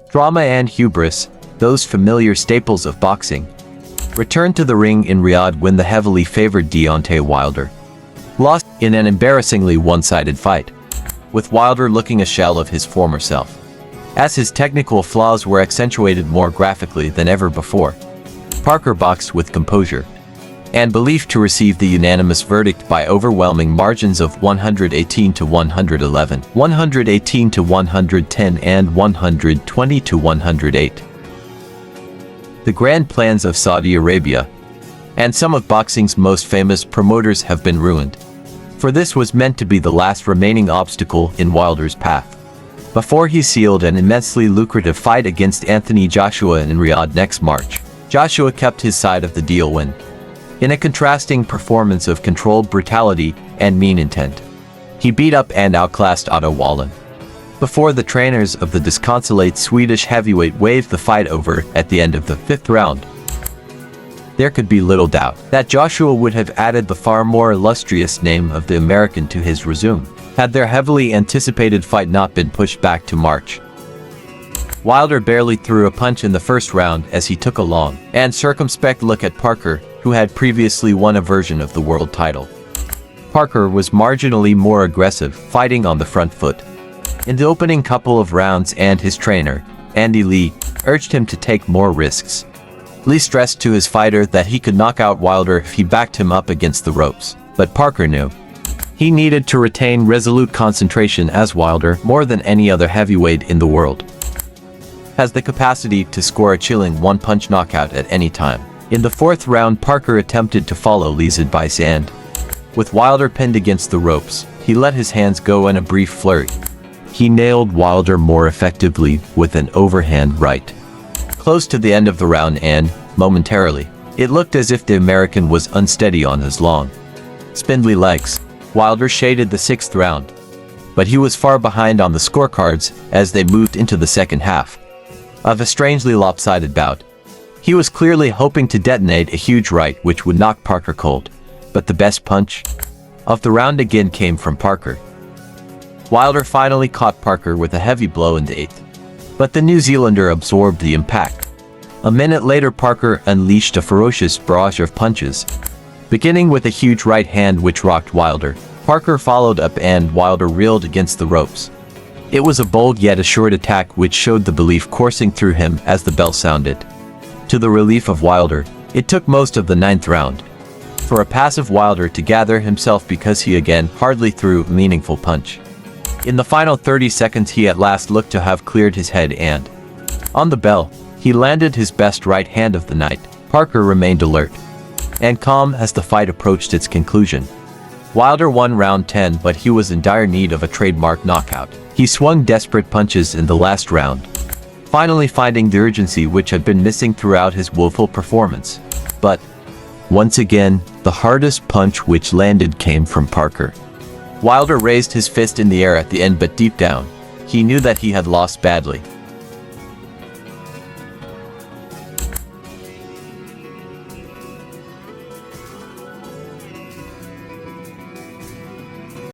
Drama and hubris, those familiar staples of boxing, returned to the ring in Riyadh when the heavily favored Deontay Wilder lost in an embarrassingly one-sided fight, with Wilder looking a shell of his former self, as his technical flaws were accentuated more graphically than ever before. Parker boxed with composure, and believed to receive the unanimous verdict by overwhelming margins of 118 to 111, 118 to 110 and 120 to 108. The grand plans of Saudi Arabia and some of boxing's most famous promoters have been ruined, for this was meant to be the last remaining obstacle in Wilder's path before he sealed an immensely lucrative fight against Anthony Joshua in Riyadh next March. Joshua kept his side of the deal when, in a contrasting performance of controlled brutality and mean intent, he beat up and outclassed Otto Wallin before the trainers of the disconsolate Swedish heavyweight waved the fight over at the end of the 5th round. There could be little doubt that Joshua would have added the far more illustrious name of the American to his resume had their heavily anticipated fight not been pushed back to March. Wilder barely threw a punch in the first round as he took a long and circumspect look at Parker, who had previously won a version of the world title. Parker was marginally more aggressive, fighting on the front foot in the opening couple of rounds, and his trainer, Andy Lee, urged him to take more risks. Lee stressed to his fighter that he could knock out Wilder if he backed him up against the ropes, but Parker knew he needed to retain resolute concentration, as Wilder, more than any other heavyweight in the world, has the capacity to score a chilling one-punch knockout at any time. In the 4th round, Parker attempted to follow Lee's advice and, with Wilder pinned against the ropes, he let his hands go in a brief flurry. He nailed Wilder more effectively with an overhand right close to the end of the round, and, momentarily, it looked as if the American was unsteady on his long, spindly legs. Wilder shaded the 6th round, but he was far behind on the scorecards as they moved into the second half of a strangely lopsided bout. He was clearly hoping to detonate a huge right which would knock Parker cold, but the best punch of the round again came from Parker. Wilder finally caught Parker with a heavy blow in the 8th, but the New Zealander absorbed the impact. A minute later, Parker unleashed a ferocious barrage of punches, beginning with a huge right hand which rocked Wilder. Parker followed up and Wilder reeled against the ropes. It was a bold yet assured attack which showed the belief coursing through him as the bell sounded. To the relief of Wilder, it took most of the 9th round for a passive Wilder to gather himself, because he again hardly threw a meaningful punch. In the final 30 seconds, he at last looked to have cleared his head, and, on the bell, he landed his best right hand of the night. Parker remained alert and calm as the fight approached its conclusion. Wilder won round 10, but he was in dire need of a trademark knockout. He swung desperate punches in the last round, finally finding the urgency which had been missing throughout his woeful performance. But, once again, the hardest punch which landed came from Parker. Wilder raised his fist in the air at the end, but deep down, he knew that he had lost badly.